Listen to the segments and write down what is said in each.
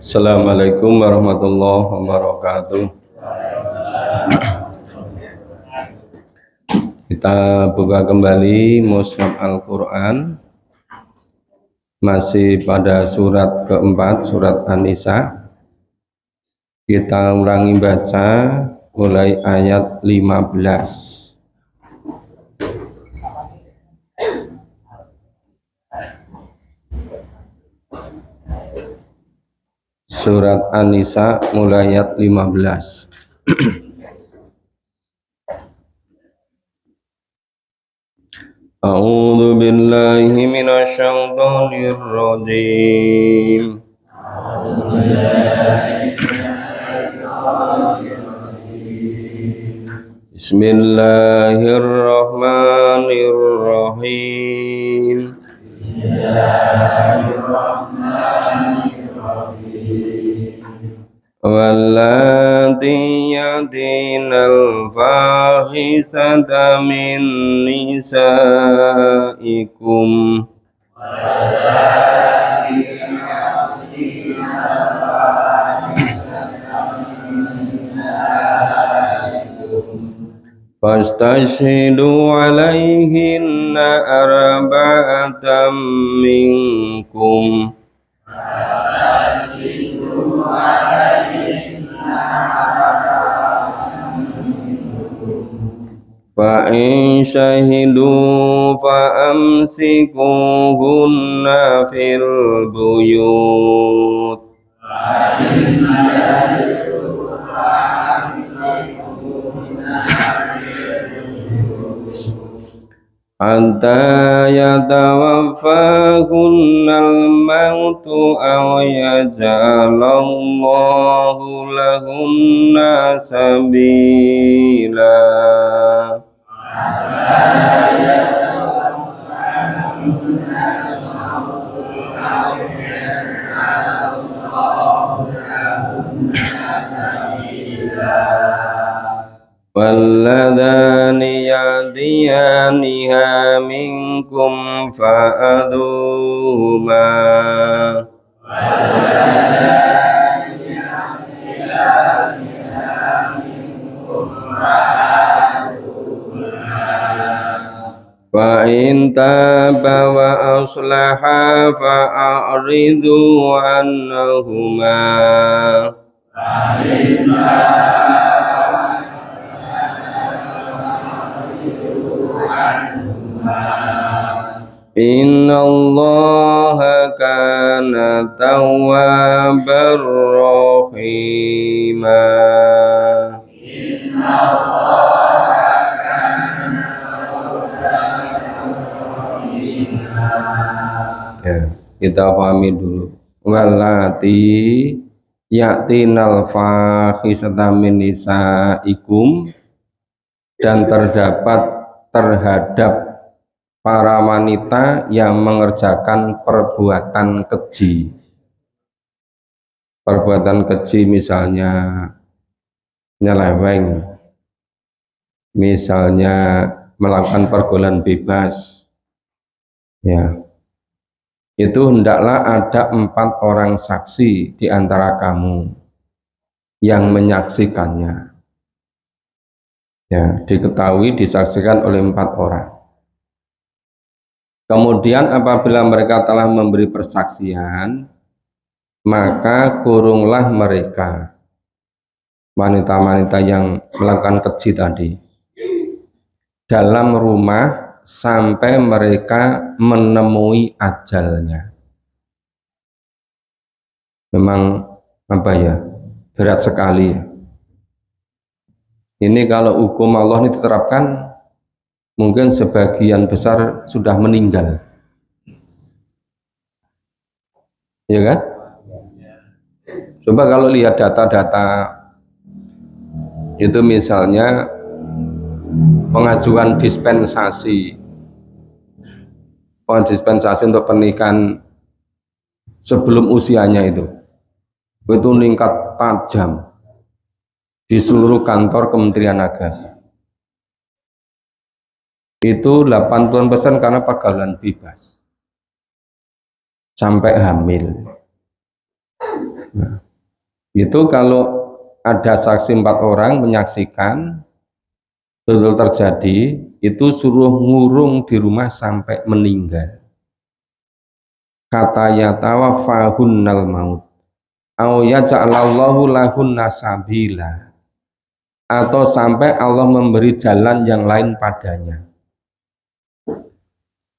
Assalamualaikum warahmatullahi wabarakatuh. Kita buka kembali Mushaf Al-Quran, masih pada surat keempat, surat An-Nisa. Kita ulangi baca mulai ayat 15. Surat An-Nisa mulai ayat 15. A'udzu billahi minasyaitonir rajim. Bismillahirrahmanirrahim. Wallati yatinal fahisata min nisaikum fastashhidu alaihinna arba'atan minkum fa in syahidu fa amsikuhunna fil buyut hatta yatawaffahunnal mautu aw yaj'alallahu lahunna sabila. Walladhani yadiyaniha minkum fa'adhuma fa in taba wa aslaha fa'aridu annahuma innallaha kana tawwabar rahima. Ya, kita pahami dulu. Wallati yatinal fahisata min nisaikum, dan terhadap para wanita yang mengerjakan perbuatan keji. Perbuatan keji misalnya nyeleweng, misalnya melakukan pergaulan bebas, ya, itu hendaklah ada 4 orang saksi di antara kamu yang menyaksikannya. Ya, diketahui disaksikan oleh 4 orang. Kemudian apabila mereka telah memberi persaksian, maka kurunglah mereka, wanita-wanita yang melakukan keji tadi, dalam rumah sampai mereka menemui ajalnya. Memang berat sekali. Ini kalau hukum Allah ini diterapkan, mungkin sebagian besar sudah meninggal, ya kan? Coba kalau lihat data-data itu, misalnya pengajuan dispensasi untuk pernikahan sebelum usianya itu meningkat tajam di seluruh kantor Kementerian Agama. Itu 80% karena pergaulan bebas. sampai hamil. Nah, itu kalau ada saksi 4 orang menyaksikan betul terjadi, itu suruh ngurung di rumah sampai meninggal. Kata yatawafahunnal maut au yaj'alallahu lahunna sabila, atau sampai Allah memberi jalan yang lain padanya.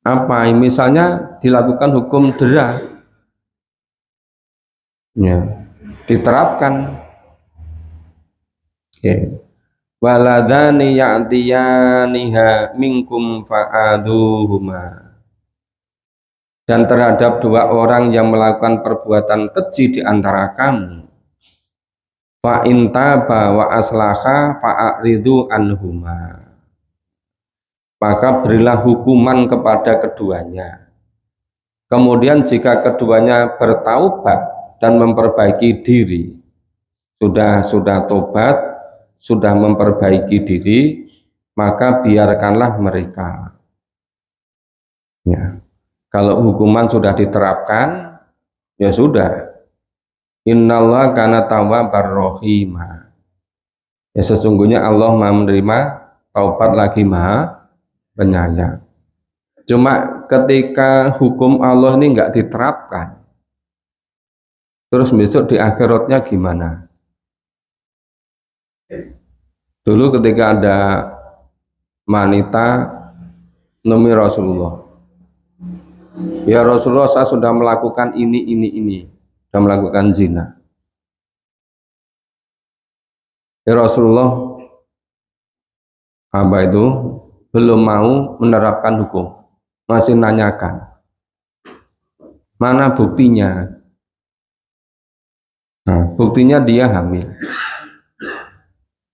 Apa? Misalnya dilakukan hukum dera, ya, diterapkan. Okay. Waladani ya'tiyaniha minkum fa'aduhuma, dan terhadap 2 orang yang melakukan perbuatan keji di antara kamu, fa in taba wa aslaha fa'ridu anhuma, maka berilah hukuman kepada keduanya. Kemudian jika keduanya bertaubat dan memperbaiki diri, sudah tobat, sudah memperbaiki diri, maka biarkanlah mereka. Ya. Kalau hukuman sudah diterapkan, ya sudah. Innallaha kana tawwabar rahima. Ya sesungguhnya Allah Maha menerima taubat lagi Maha penyayang. Cuma ketika hukum Allah ini enggak diterapkan, terus besok di akhiratnya gimana? Dulu ketika ada wanita nemui Rasulullah, ya Rasulullah, saya sudah melakukan ini, sudah melakukan zina. Ya Rasulullah, hamba itu belum mau menerapkan hukum, masih nanyakan, mana buktinya? Nah, buktinya dia hamil.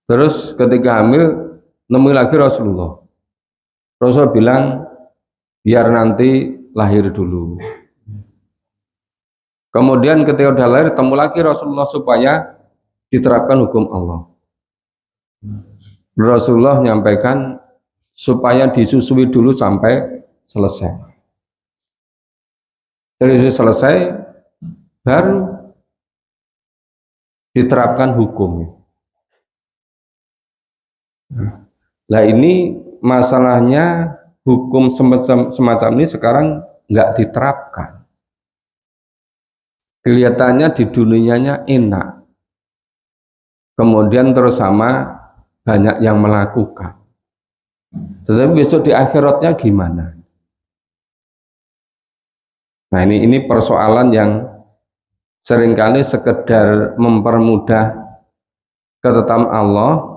Terus ketika hamil, nemui lagi Rasulullah. Rasul bilang, biar nanti lahir dulu. Kemudian ketika udah lahir, temu lagi Rasulullah supaya diterapkan hukum Allah. Rasulullah menyampaikan supaya disusui dulu sampai selesai. Setelah selesai, baru diterapkan hukum. Nah ini masalahnya, hukum semacam ini sekarang nggak diterapkan. Kelihatannya di dunianya enak, kemudian terus sama banyak yang melakukan. Tetapi besok di akhiratnya gimana? Nah ini persoalan yang seringkali sekedar mempermudah ketetapan Allah,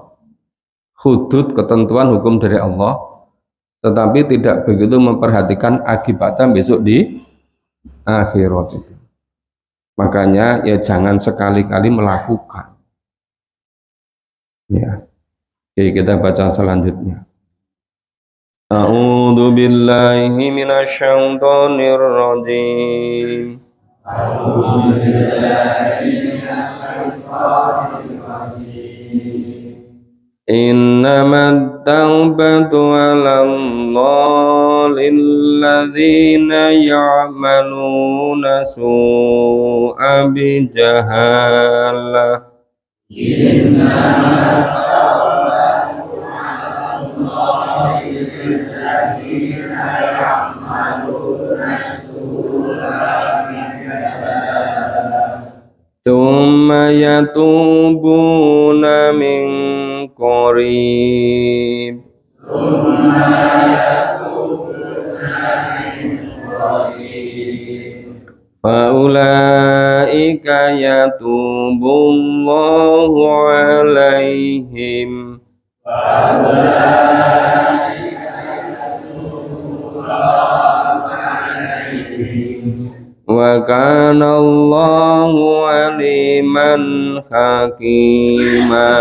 hudud ketentuan hukum dari Allah, tetapi tidak begitu memperhatikan akibatnya besok di akhirat. Makanya ya jangan sekali-kali melakukan. Ya. Oke, kita baca selanjutnya. A'udzu billahi minasyaitonir rajim. A'udzu billahi minasyaitonir rajim. Innamat taubatu 'alallah lilladzina ya'maluna su'a bijahalah. Innamat taubatu 'alallah lilladzina ya'maluna su'a bijahalah. Tsumma yatubuna min qarib. Faulaika yatubullahu alaihim. Wa kana Allahu aliman hakima.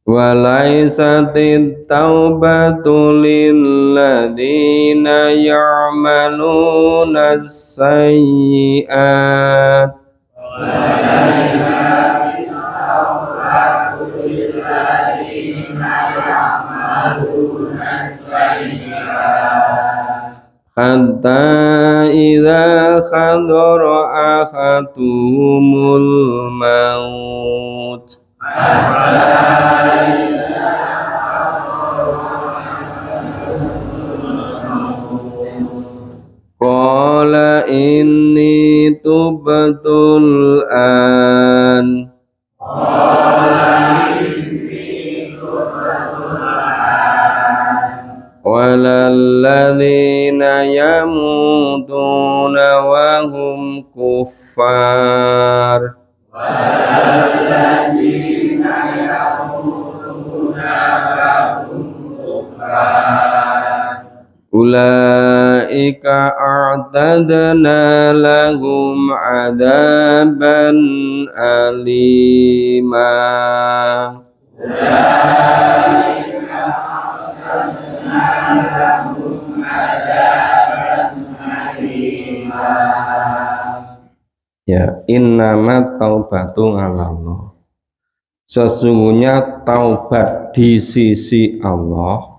Walaisatit taubatu lilladzina ya'maluna sayyi'at. Walaisatit taubatu lilladzina hatta idza hadara ahaduhumul maut qala inni tubtul an walalladzina yamutuna wa hum kuffar ulaika a'tadna lahum adaban alima ya innamat taubatu 'alallah sesungguhnya taubat di sisi Allah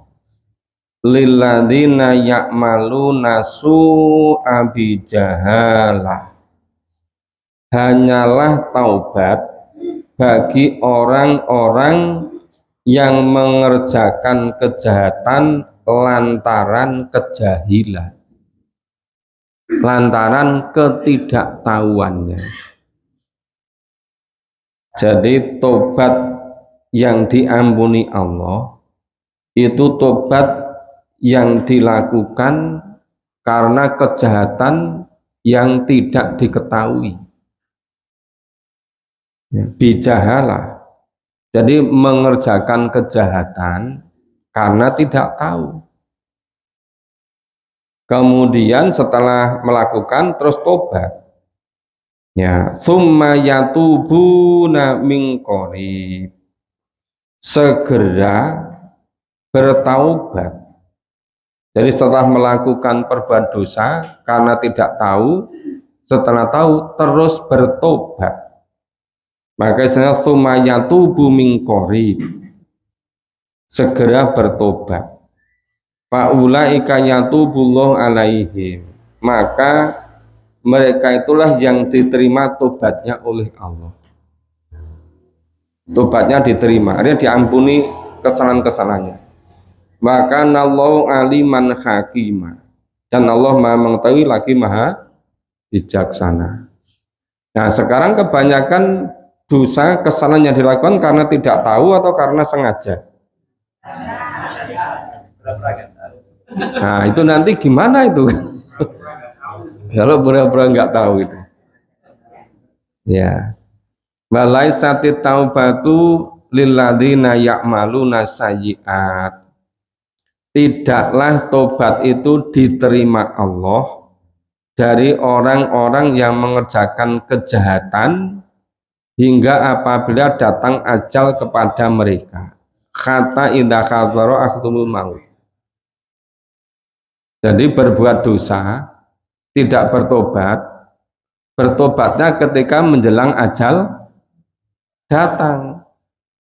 lilladzina ya'maluna su'a bijahalah hanyalah taubat bagi orang-orang yang mengerjakan kejahatan lantaran kejahilan, lantaran ketidaktahuannya. Jadi tobat yang diampuni Allah itu tobat yang dilakukan karena kejahatan yang tidak diketahui. Bijahalah, jadi mengerjakan kejahatan karena tidak tahu. Kemudian setelah melakukan terus tobat. Ya, summa yatubuna min qarib. Segera bertaubat. Jadi setelah melakukan perbuatan dosa karena tidak tahu, setelah tahu terus bertobat. Maka istilahnya summa yatubu min qarib. Segera bertobat. Faulaika yatubullahu alaihim. Maka mereka itulah yang diterima tobatnya oleh Allah. Tobatnya diterima, artinya diampuni kesalahan-kesalahannya. Maka Allahu aliman hakimah. Dan Allah Maha mengetahui lagi Maha bijaksana. Nah, sekarang kebanyakan dosa kesalahan yang dilakukan karena tidak tahu atau karena sengaja. Nah, itu nanti gimana itu? Kalau pura-pura nggak tahu itu. Ya. Walaisati taubatu lilladzina ya'maluna sayyi'at. Tidaklah tobat itu diterima Allah dari orang-orang yang mengerjakan kejahatan hingga apabila datang ajal kepada mereka. Kata idza hadara akhtumul maut. Jadi berbuat dosa tidak bertobat, bertobatnya ketika menjelang ajal datang,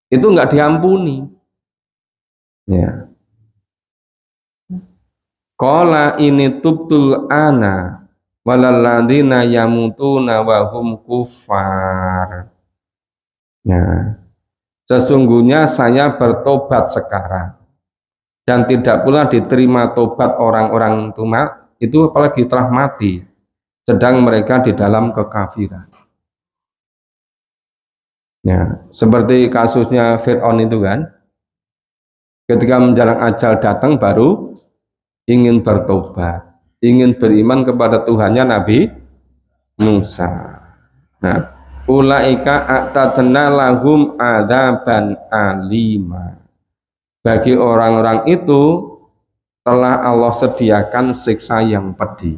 itu enggak diampuni. Ya. Qala ini tubtul ana walalladzina yamutuna wa hum kuffar. Ya. Sesungguhnya saya bertobat sekarang dan tidak pula diterima tobat orang-orang itu apalagi telah mati sedang mereka di dalam kekafiran. Ya, seperti kasusnya Fir'aun itu kan, ketika menjelang ajal datang baru ingin bertobat, ingin beriman kepada Tuhannya Nabi Musa. Nah, ulaika a'tadna lahum adzaban alima. Bagi orang-orang itu telah Allah sediakan siksa yang pedih.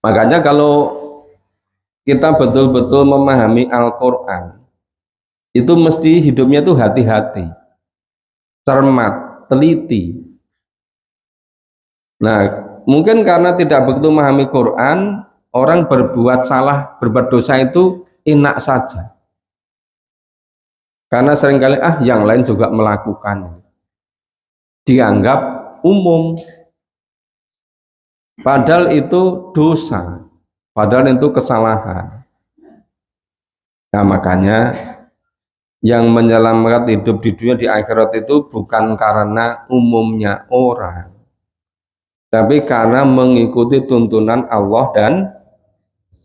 Makanya kalau kita betul-betul memahami Al-Quran, itu mesti hidupnya itu hati-hati, cermat, teliti. Nah, mungkin karena tidak begitu memahami Quran, orang berbuat salah, berbuat dosa itu enak saja. Karena seringkali yang lain juga melakukan, dianggap umum, padahal itu dosa, padahal itu kesalahan. Nah makanya yang menyelamatkan hidup di dunia di akhirat itu bukan karena umumnya orang, tapi karena mengikuti tuntunan Allah dan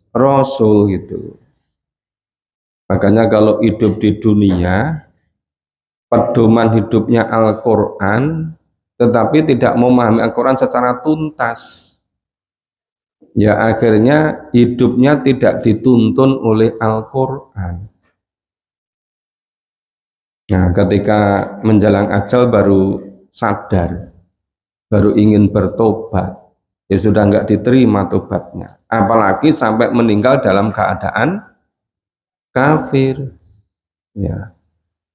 Rasul gitu. Makanya kalau hidup di dunia, pedoman hidupnya Al-Quran, tetapi tidak memahami Al-Quran secara tuntas, ya akhirnya hidupnya tidak dituntun oleh Al-Quran. Nah ketika menjelang ajal baru sadar, baru ingin bertobat, ya sudah nggak diterima tobatnya. Apalagi sampai meninggal dalam keadaan kafir, ya,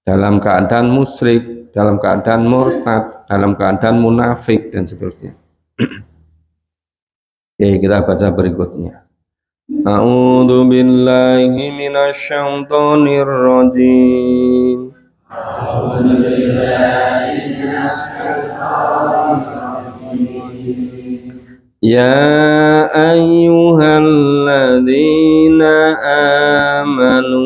dalam keadaan musyrik, dalam keadaan murtad, dalam keadaan munafik dan seterusnya. Oke, kita baca berikutnya. A'udzu billahi minasyaitonir rajim. A'udzu billahi minasyaitonir rajim. Ya ayyuhalladzina amanu.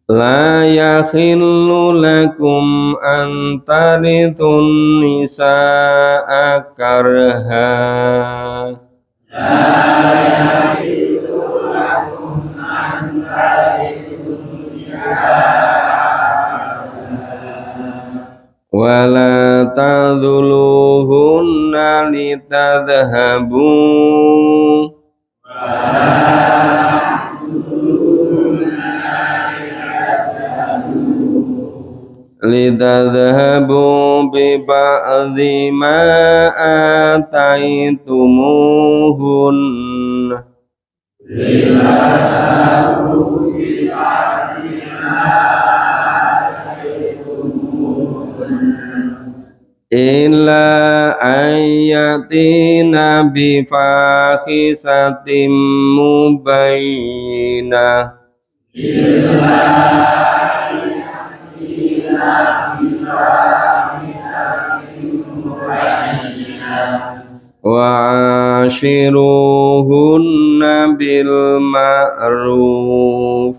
La yakhillu lakum an tarithun nisaa karha. La yakhillu lakum an tarithun nisaa wa la tadhuluhunna litadhhabu litadhhabu bi ba'dhi ma ataitumuhun illa ayatina bi fahisatim mubayyinah wa ashiruhunna bil ma'ruf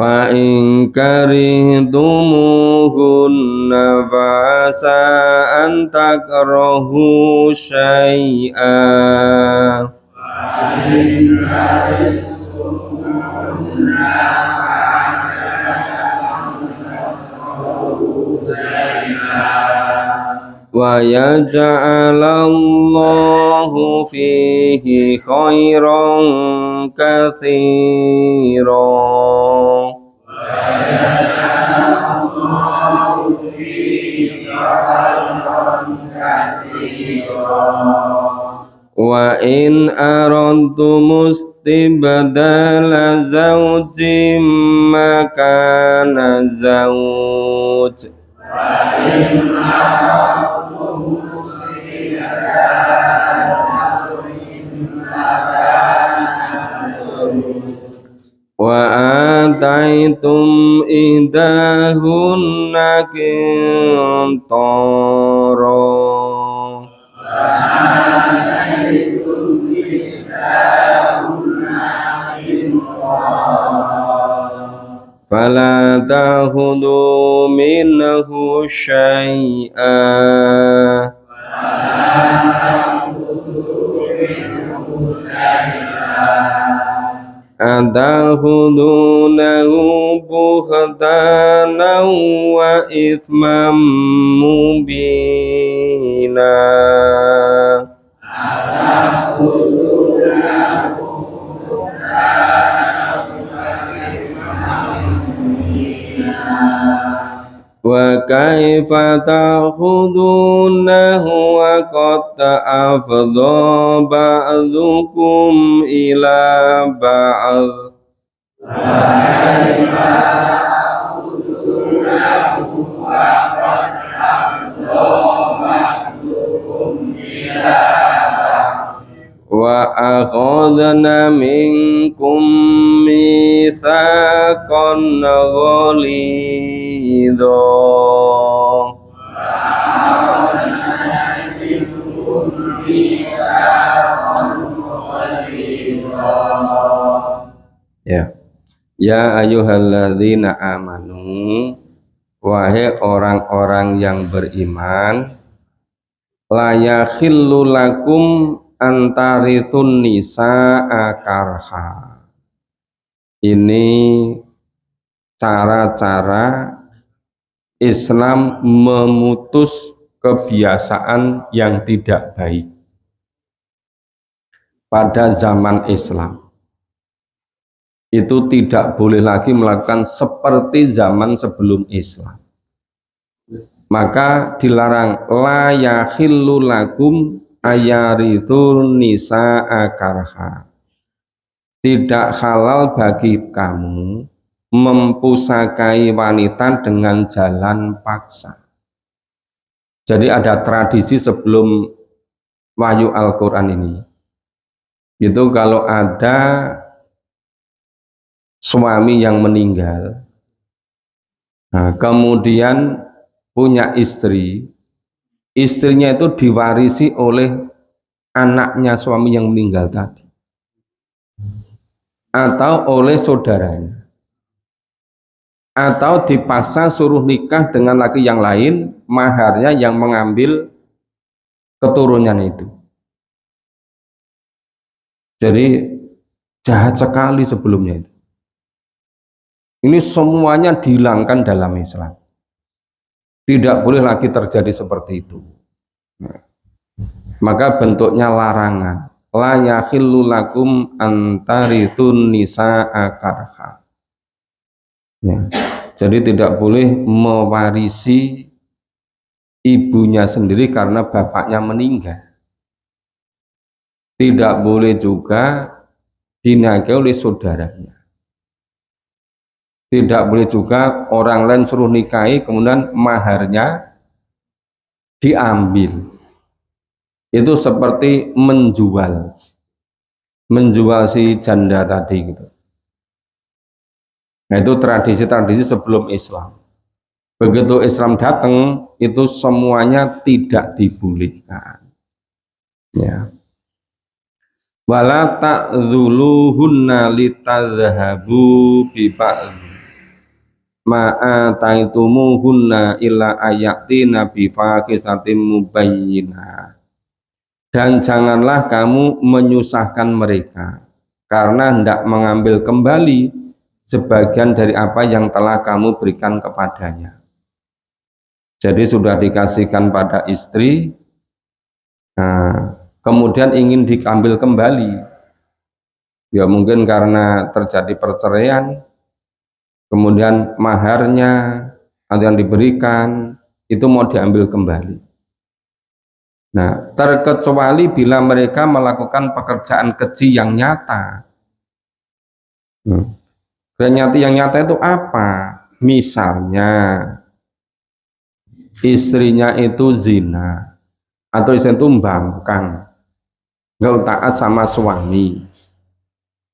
fa in karihtumuhunna fa asa an takrahu syai'an wa yaj'alallahu fihi khairan katsiran wa in aradtum istibdala zawjin makana zawj wa ataitum ihdahunna qintara fala ta'khudhu minhu syai'an ata'khudhunahu buhtanan wa ithman mubina wa kaifa ta'khudunahu wa qad afdha ba'dukum ila ba'd wa akhadna minkum mitsaqan ghalidha. Ya. Ya ayyuhalladzina amanu, wahai orang-orang yang beriman, la yakhillu lakum antarithun nisaa karha. Ini cara-cara Islam memutus kebiasaan yang tidak baik pada zaman Islam. Itu tidak boleh lagi melakukan seperti zaman sebelum Islam. Maka dilarang la yakhillu lakum ayarithun nisaa karha. Tidak halal bagi kamu mempusakai wanita dengan jalan paksa. Jadi ada tradisi sebelum wahyu Al-Quran ini, itu kalau ada suami yang meninggal, nah, kemudian punya istri, istrinya itu diwarisi oleh anaknya suami yang meninggal tadi, atau oleh saudaranya, atau dipaksa suruh nikah dengan laki yang lain, maharnya yang mengambil keturunan itu. Jadi jahat sekali sebelumnya itu. Ini semuanya dihilangkan dalam Islam. Tidak boleh lagi terjadi seperti itu. Nah, maka bentuknya larangan. La yakhillu lakum antarithun nisaa karha. Ya. Jadi tidak boleh mewarisi ibunya sendiri karena bapaknya meninggal. Tidak boleh juga dinikahi oleh saudaranya. Tidak boleh juga orang lain suruh nikahi kemudian maharnya diambil. Itu seperti menjual si janda tadi gitu. Nah, itu tradisi-tradisi sebelum Islam. Begitu Islam datang, itu semuanya tidak dibolehkan. Ya. Wala ta'dzuluhunna litadhhabu bi ba'd ma'ataitumuhunna illa ayatina bi faqisatin mubayyinah. Dan janganlah kamu menyusahkan mereka karena hendak mengambil kembali sebagian dari apa yang telah kamu berikan kepadanya. Jadi sudah dikasihkan pada istri, nah, kemudian ingin diambil kembali. Ya mungkin karena terjadi perceraian, kemudian maharnya atau yang diberikan itu mau diambil kembali. Nah, terkecuali bila mereka melakukan pekerjaan keji yang nyata. Yang nyata itu apa? Misalnya istrinya itu zina, atau istri itu membangkang, nggak taat sama suami,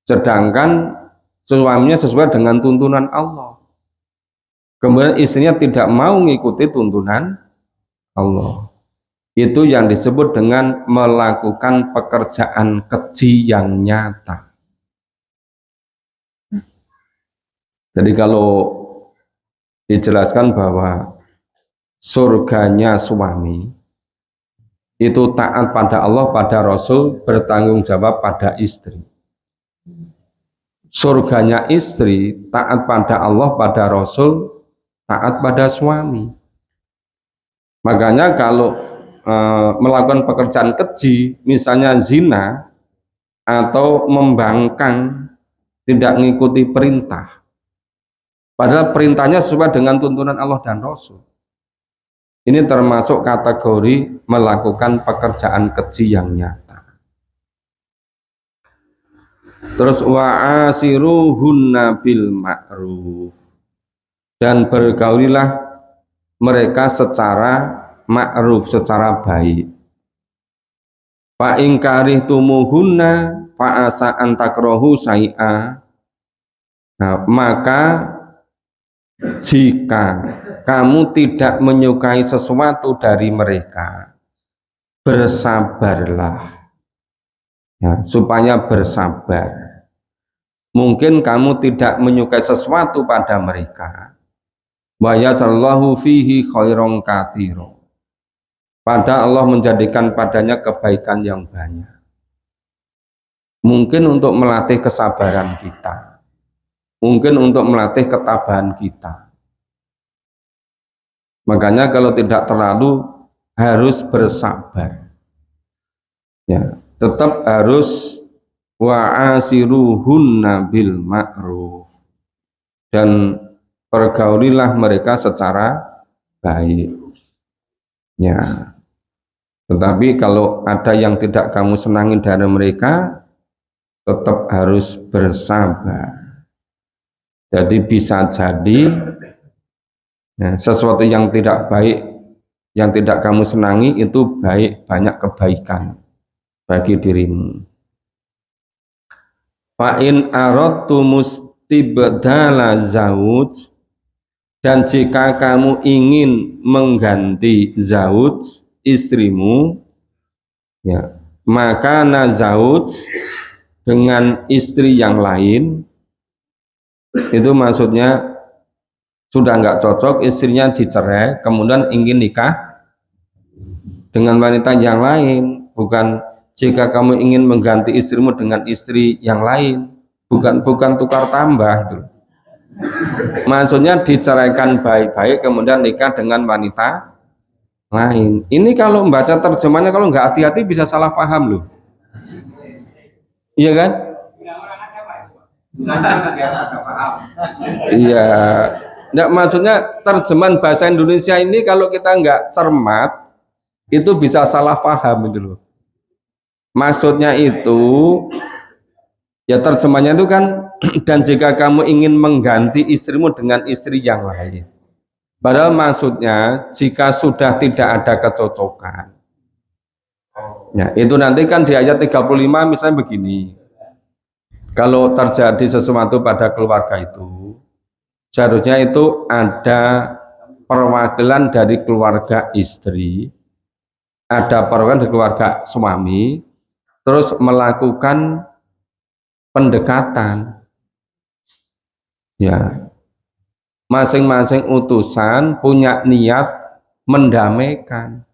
sedangkan suaminya sesuai dengan tuntunan Allah, kemudian istrinya tidak mau mengikuti tuntunan Allah, itu yang disebut dengan melakukan pekerjaan keji yang nyata. Jadi kalau dijelaskan bahwa surganya suami itu taat pada Allah, pada Rasul, bertanggung jawab pada istri. Surganya istri taat pada Allah, pada Rasul, taat pada suami. Makanya kalau melakukan pekerjaan keji, misalnya zina atau membangkang, tidak mengikuti perintah, padahal perintahnya sesuai dengan tuntunan Allah dan Rasul, ini termasuk kategori melakukan pekerjaan keji yang nyata. Terus wa'asiruhunna bil ma'ruf, dan bergaulilah mereka secara ma'ruf, secara baik. Fa in karihtumuhunna fa asa an takrahu syai'a. Nah, maka jika kamu tidak menyukai sesuatu dari mereka, bersabarlah, ya, supaya bersabar. Mungkin kamu tidak menyukai sesuatu pada mereka, wa yasallahu fihi khairon katsira. Pada Allah menjadikan padanya kebaikan yang banyak. Mungkin untuk melatih kesabaran kita, mungkin untuk melatih ketabahan kita. Makanya kalau tidak terlalu harus bersabar. Ya, tetap harus wa'asiruhunna bil ma'ruf, dan pergaulilah mereka secara baik. Ya. Tetapi kalau ada yang tidak kamu senangi dari mereka, tetap harus bersabar. Jadi bisa jadi ya, sesuatu yang tidak baik, yang tidak kamu senangi itu baik, banyak kebaikan bagi dirimu. Fa in aradtu mustibdala zauj, dan jika kamu ingin mengganti zauj, istrimu, ya, maka nazauj, dengan istri yang lain, itu maksudnya sudah nggak cocok, istrinya dicerai, kemudian ingin nikah dengan wanita yang lain. Bukan jika kamu ingin mengganti istrimu dengan istri yang lain, bukan tukar tambah itu. Maksudnya diceraikan baik-baik, kemudian nikah dengan wanita lain. Ini kalau membaca terjemahnya, kalau nggak hati-hati bisa salah paham loh. Iya kan? Iya. Nggak, maksudnya terjemahan bahasa Indonesia ini kalau kita nggak cermat, itu bisa salah paham itu loh. Maksudnya itu, ya terjemahnya itu kan, dan jika kamu ingin mengganti istrimu dengan istri yang lain. Padahal maksudnya jika sudah tidak ada kecocokan. Ya, itu nanti kan di ayat 35 misalnya begini. Kalau terjadi sesuatu pada keluarga itu, seharusnya itu ada perwakilan dari keluarga istri, ada perwakilan dari keluarga suami, terus melakukan pendekatan. Ya, masing-masing utusan punya niat mendamaikan.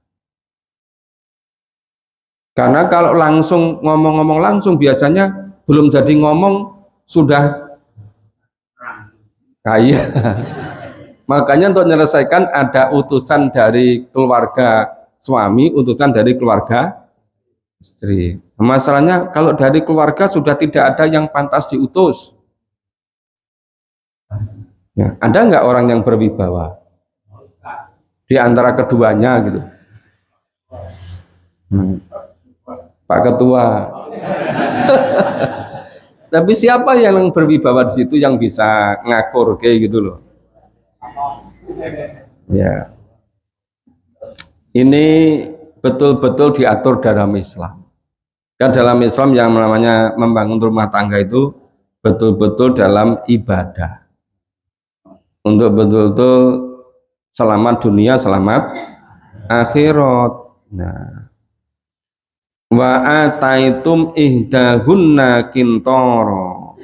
Karena kalau langsung ngomong-ngomong langsung, biasanya belum jadi ngomong sudah kaya. Makanya untuk menyelesaikan ada utusan dari keluarga suami, utusan dari keluarga istri. Masalahnya kalau dari keluarga sudah tidak ada yang pantas diutus. Ya, ada nggak orang yang berwibawa di antara keduanya gitu? Pak Ketua. Tapi siapa yang berwibawa di situ yang bisa ngakur kayak gitu loh? Ya, ini betul-betul diatur dalam Islam. Kan dalam Islam yang namanya membangun rumah tangga itu betul-betul dalam ibadah, untuk betul-betul selamat dunia, selamat akhirat. Nah, wa ataitum ihdahunna kintoro,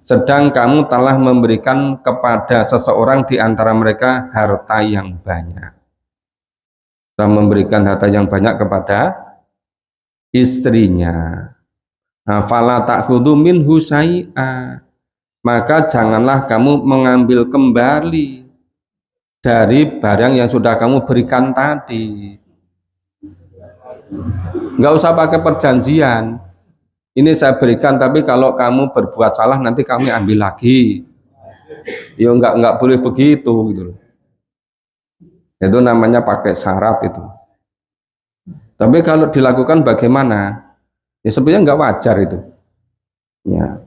sedang kamu telah memberikan kepada seseorang di antara mereka harta yang banyak. Telah memberikan harta yang banyak kepada istrinya. Fala ta'khudhu minhu syai'a, maka janganlah kamu mengambil kembali dari barang yang sudah kamu berikan tadi. Nggak usah pakai perjanjian. Ini saya berikan, tapi kalau kamu berbuat salah nanti kami ambil lagi. Ya nggak boleh begitu gitu loh. Itu namanya pakai syarat itu. Tapi kalau dilakukan bagaimana? Ya sebenarnya nggak wajar itu. Ya.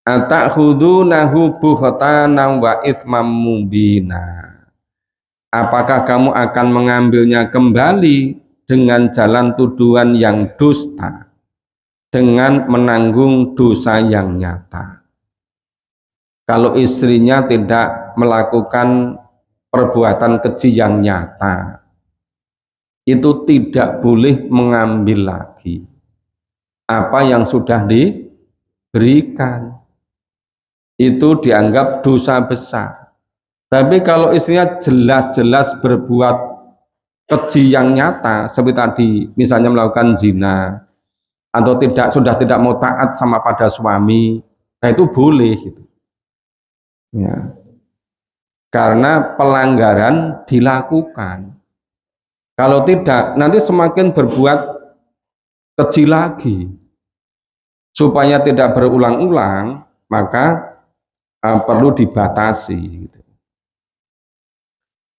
Atakhudunahu buhtanan wa itsmam mubina. Apakah kamu akan mengambilnya kembali dengan jalan tuduhan yang dusta, dengan menanggung dosa yang nyata? Kalau istrinya tidak melakukan perbuatan keji yang nyata, itu tidak boleh mengambil lagi apa yang sudah diberikan. Itu dianggap dosa besar. Tapi kalau istrinya jelas-jelas berbuat keji yang nyata, seperti tadi misalnya melakukan zina, atau sudah tidak mau taat sama pada suami, nah itu boleh gitu. Ya. Karena pelanggaran dilakukan. Kalau tidak, nanti semakin berbuat keji lagi. Supaya tidak berulang-ulang, maka perlu dibatasi gitu.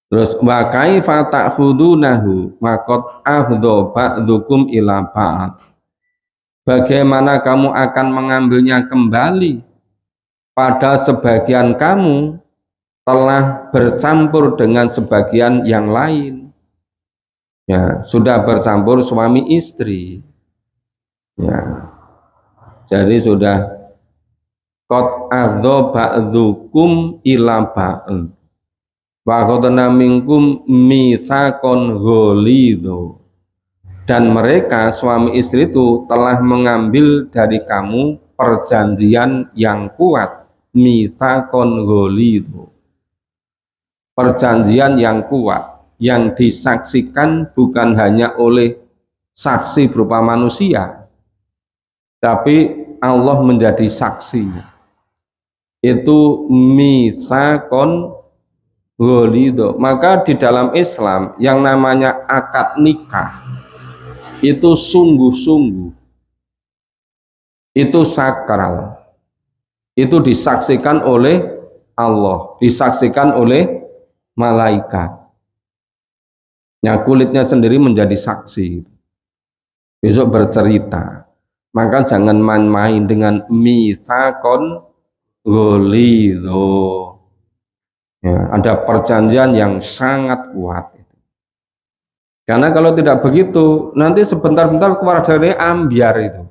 Terus wa kaifa ta'khudunahu maqad afdha ba'dukum ila ba'd. Bagaimana kamu akan mengambilnya kembali pada sebagian kamu telah bercampur dengan sebagian yang lain. Ya, sudah bercampur suami istri. Ya. Jadi sudah qad afdha ba'dukum ila ba'd. Wa qadna minkum mitsaqan ghalidho. Dan mereka suami istri itu telah mengambil dari kamu perjanjian yang kuat, mitsaqan ghalidho. Perjanjian yang kuat yang disaksikan bukan hanya oleh saksi berupa manusia, tapi Allah menjadi saksi. Itu mitsaqan ghalidho. Maka di dalam Islam yang namanya akad nikah itu sungguh-sungguh, itu sakral, itu disaksikan oleh Allah, disaksikan oleh malaikat. Ya, kulitnya sendiri menjadi saksi, besok bercerita. Maka jangan main-main dengan mitsaqan ghalidho. Ya, ada perjanjian yang sangat kuat. Karena kalau tidak begitu, nanti sebentar-bentar keluar dari ambiar itu.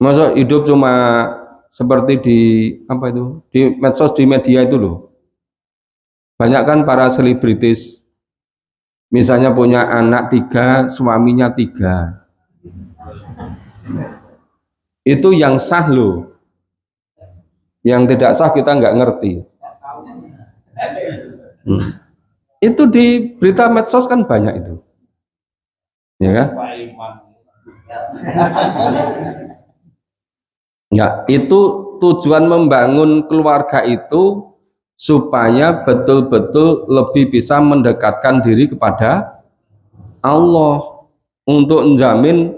Masa hidup cuma seperti di apa itu, di medsos, di media itu loh. Banyak kan para selebritis, misalnya punya anak 3, suaminya 3. Itu yang sah loh. Yang tidak sah kita nggak ngerti. Itu di berita medsos kan banyak itu, ya kan? Ya, itu tujuan membangun keluarga itu supaya betul-betul lebih bisa mendekatkan diri kepada Allah untuk menjamin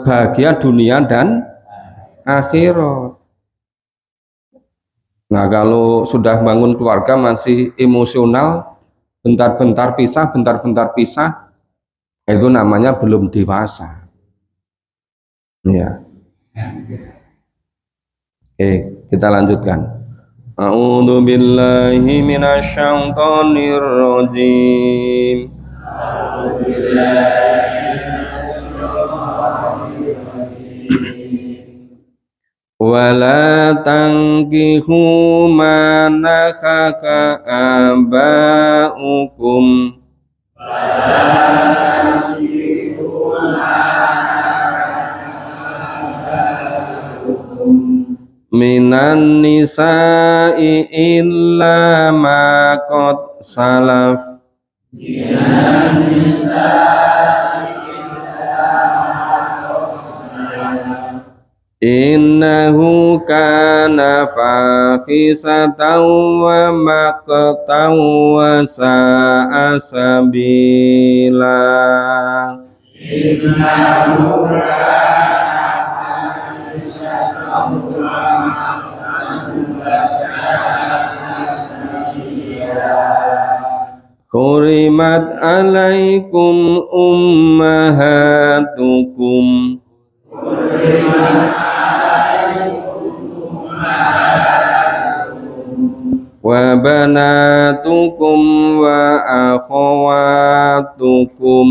bahagia dunia dan akhirat. Nah, kalau sudah bangun keluarga masih emosional, bentar-bentar pisah, itu namanya belum dewasa. Ya. Oke, kita lanjutkan. A'udzu billahi minasyaitonir rajim. Wala tankihu ma nakaka abaukum minan nisa'i illa ma qad salaf. Innahu kana fahisatan wa maqtan wa sa'a sabila. Innahu Hurimat alaikum ummahatukum wa wa banatukum wa akhawatukum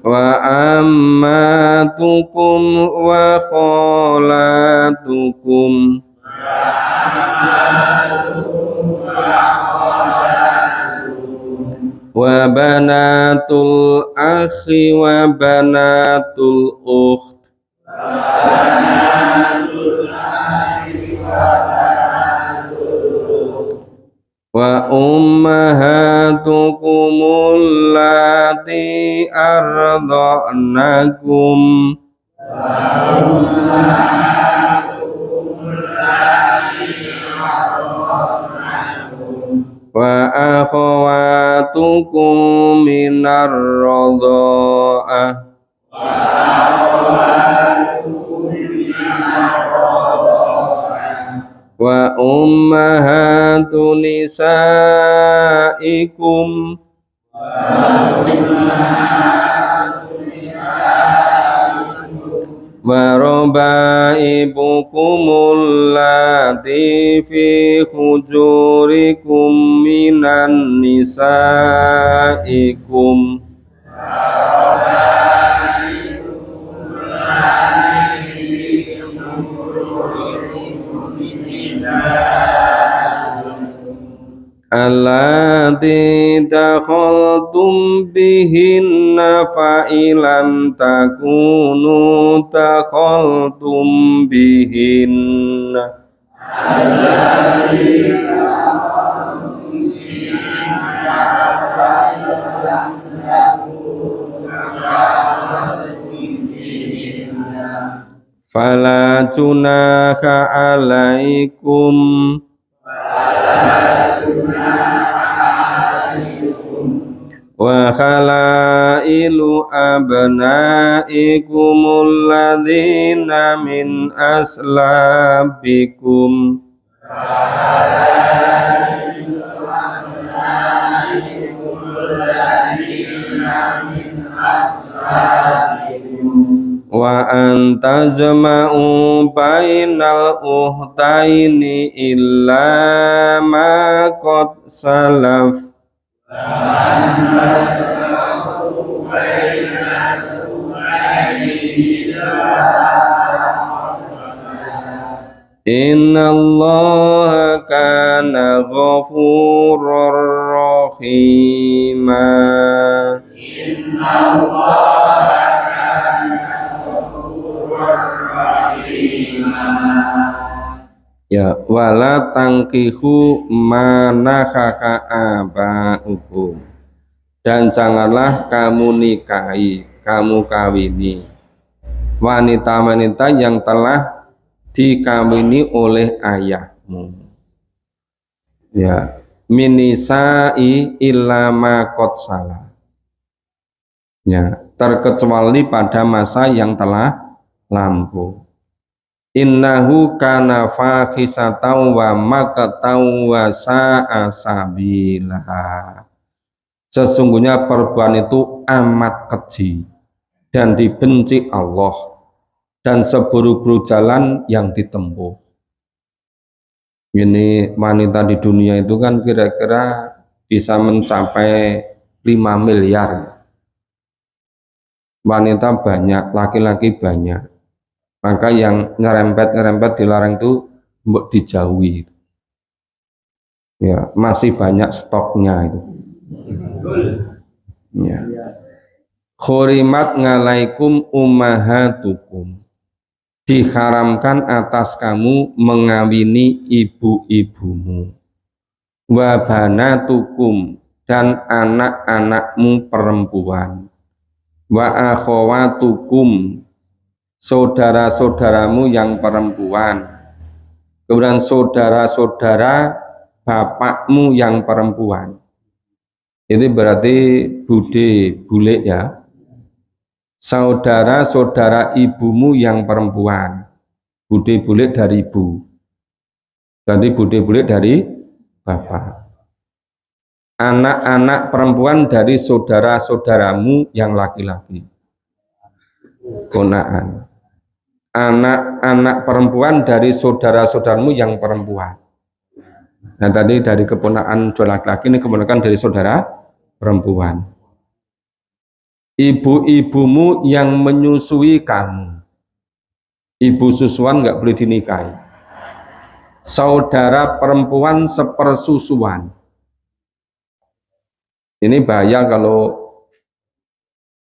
wa ammatukum wa khalatukum wa banatul akhi wa banatul ukht wa ummahatukumul lati arda'nakum wa akhawatukum minar radha'ah wa ummahatu nisaikum wa rabaibukumul lati fi hujurikum minan nisaikum allati dakhaltum bihinna fa ilam takunu dakhaltum bihinna fala junaha alaikum wa khalailu abnaikumul ladzina min aslabikum wa antazma'u bainal uhtaini illa ma qad salaf innallaha kana ghafurur rahima ya wala tangkihu manakaka abaukum dan janganlah kamu nikahi, kamu kawini wanita-wanita yang telah dikawini oleh ayahmu ya minisai illa ma qad salah ya terkecuali pada masa yang telah lampau. Innahu kana fakhisatan wa maqtan wa sa'a sabila. Sesungguhnya perbuatan itu amat keji dan dibenci Allah dan seburuk-buruk jalan yang ditempuh. Ini wanita di dunia itu kan kira-kira bisa mencapai 5 miliar. Wanita banyak, laki-laki banyak. Maka yang nyerempet dilarang itu mbok dijauhi. Ya, masih banyak stoknya itu. Ya. Khurimat ngalaikum ummahatukum. Diharamkan atas kamu mengawini ibu-ibumu. Wa banatukum dan anak-anakmu perempuan. Wa akhawatukum saudara-saudaramu yang perempuan, kemudian saudara-saudara bapakmu yang perempuan. Ini berarti bule ya. Saudara-saudara ibumu yang perempuan, bule dari ibu. Jadi bule dari bapak. Anak-anak perempuan dari saudara-saudaramu yang laki-laki. Konaan. anak-anak perempuan dari saudara-saudaramu yang perempuan. Nah tadi dari keponakan dua laki-laki, ini keponakan dari saudara perempuan. Ibu-ibumu yang menyusui kamu, ibu susuan nggak boleh dinikahi. Saudara perempuan sepersusuan, ini bahaya kalau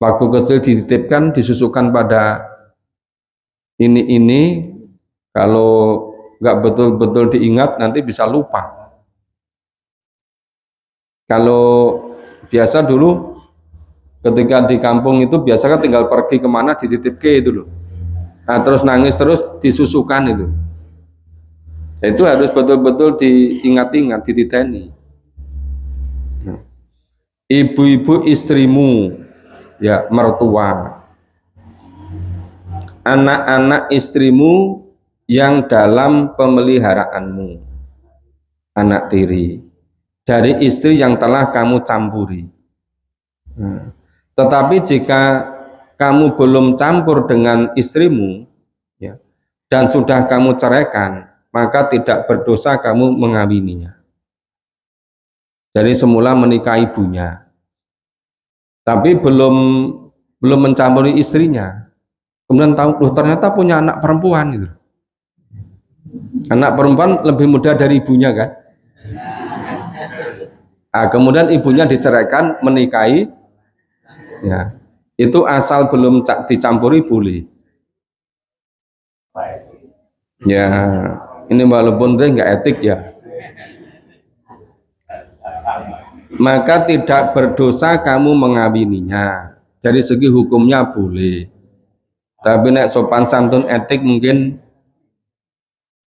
waktu kecil dititipkan, disusukan pada ini, kalau nggak betul-betul diingat nanti bisa lupa. Kalau biasa dulu ketika di kampung itu biasa kan tinggal pergi kemana dititip ke itu loh. Nah, terus nangis terus disusukan itu. Nah, itu harus betul-betul diingat-ingat, dititeni. Ibu-ibu istrimu, ya mertua, anak-anak istrimu yang dalam pemeliharaanmu, anak tiri dari istri yang telah kamu campuri. Tetapi jika kamu belum campur dengan istrimu, ya, dan sudah kamu ceraikan, maka tidak berdosa kamu mengawininya. Jadi semula menikah ibunya, tapi belum mencampuri istrinya. Kemudian tahu, loh ternyata punya anak perempuan gitu. Anak perempuan lebih muda dari ibunya kan? Nah, kemudian ibunya diceraikan, menikahi, ya itu asal belum dicampuri boleh. Ya ini walaupun dia nggak etik ya, maka tidak berdosa kamu mengawininya. Dari segi hukumnya boleh, tapi nek sopan santun etik mungkin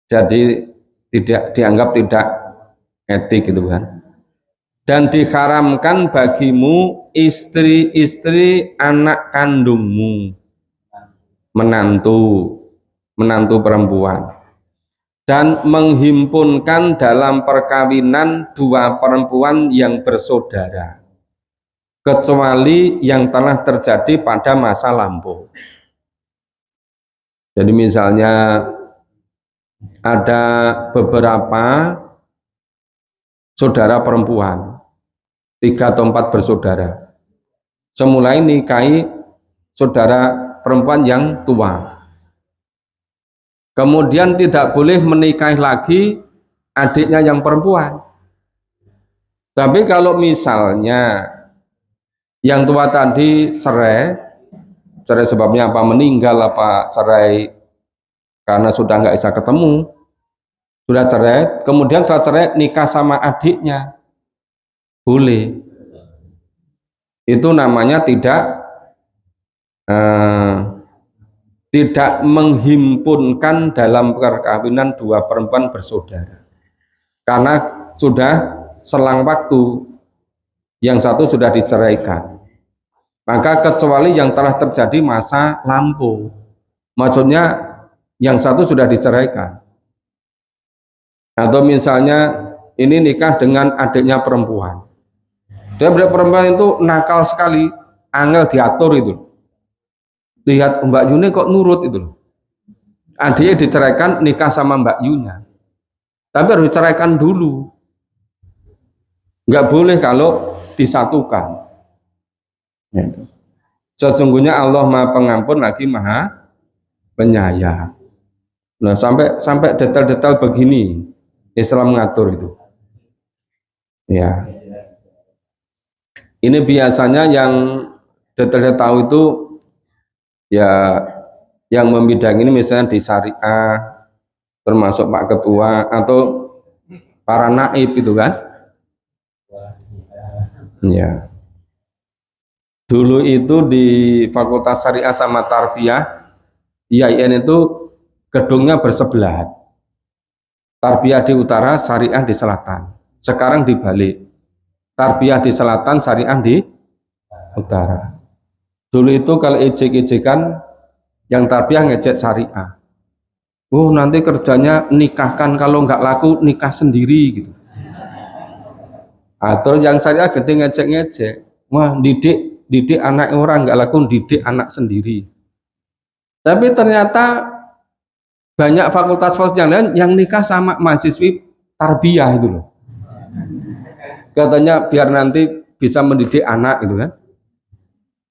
jadi tidak dianggap tidak etik gitu kan. Dan diharamkan bagimu istri-istri anak kandungmu, menantu perempuan, dan menghimpunkan dalam perkawinan dua perempuan yang bersaudara, kecuali yang telah terjadi pada masa lampau. Jadi misalnya ada beberapa saudara perempuan, 3 atau 4 bersaudara, semula nikahi saudara perempuan yang tua, kemudian tidak boleh menikahi lagi adiknya yang perempuan. Tapi kalau misalnya yang tua tadi cerai sebabnya apa, meninggal apa cerai karena sudah nggak bisa ketemu, sudah cerai, kemudian setelah cerai nikah sama adiknya, boleh. Itu namanya tidak menghimpunkan dalam perkawinan dua perempuan bersaudara, karena sudah selang waktu, yang satu sudah diceraikan. Maka kecuali yang telah terjadi masa lampau, maksudnya yang satu sudah diceraikan, atau misalnya ini nikah dengan adiknya perempuan, dia perempuan itu nakal sekali, angel diatur itu. Lihat Mbak Yuni kok nurut itu loh. Adiknya diceraikan, nikah sama Mbak Yunya, tapi harus diceraikan dulu. Nggak boleh kalau disatukan. Sesungguhnya Allah Maha Pengampun lagi Maha Penyayang. Nah, sampai detail-detail begini Islam mengatur itu. Ya. Ini biasanya yang detail-detail tahu itu ya yang membidang ini misalnya di syariah, termasuk Pak Ketua atau para naib itu kan. Ya. Dulu itu di Fakultas Syariah sama Tarbiyah IAIN itu gedungnya bersebelahan. Tarbiyah di utara, Syariah di selatan. Sekarang dibalik. Tarbiyah di selatan, Syariah di utara. Dulu itu kalau ejek-ejekan, yang tarbiyah ngejek Syariah. Oh nanti kerjanya nikahkan, kalau nggak laku nikah sendiri gitu. Atau yang Syariah gede ngejek-ngejek. Wah didik anak orang nggak laku, didik anak sendiri. Tapi ternyata Banyak fakultas yang lain yang nikah sama mahasiswi tarbiyah itu loh. Katanya biar nanti bisa mendidik anak gitu kan.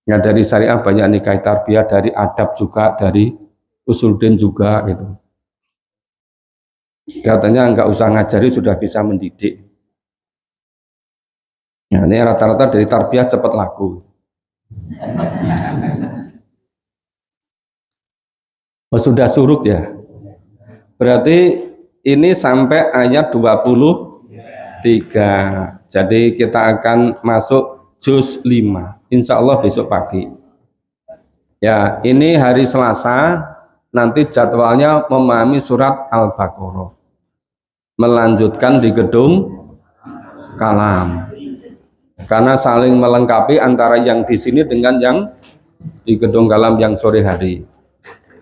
Ya dari syariah banyak nikah tarbiyah, dari adab juga, dari usuluddin juga gitu. Katanya nggak usah ngajari sudah bisa mendidik. Ya, ini rata-rata dari tarbiyah cepat laku. Oh, sudah surut ya. Berarti ini sampai ayat 23. Jadi kita akan masuk juz 5. Insya Allah besok pagi. Ya, ini hari Selasa. Nanti jadwalnya memahami surat Al-Baqarah. Melanjutkan di gedung Kalam. Karena saling melengkapi antara yang di sini dengan yang di gedung Kalam yang sore hari.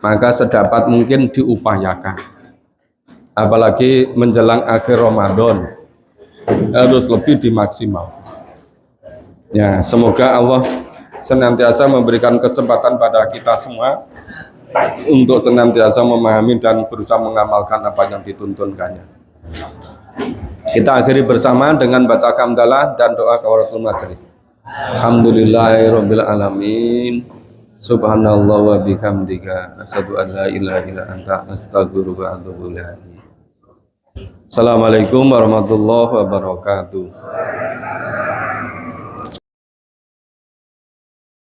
Maka sedapat mungkin diupayakan. Apalagi menjelang akhir Ramadan harus lebih dimaksimal. Ya, semoga Allah senantiasa memberikan kesempatan pada kita semua untuk senantiasa memahami dan berusaha mengamalkan apa yang dituntunkannya. Kita akhiri bersama dengan baca hamdalah dan doa kafaratul majelis. Alhamdulillahirabbil alamin. Subhanallah wa bihamdika asyhadu an la ilaha illa anta astaghfiruka wa atubu ilaik. Assalamualaikum warahmatullahi wabarakatuh.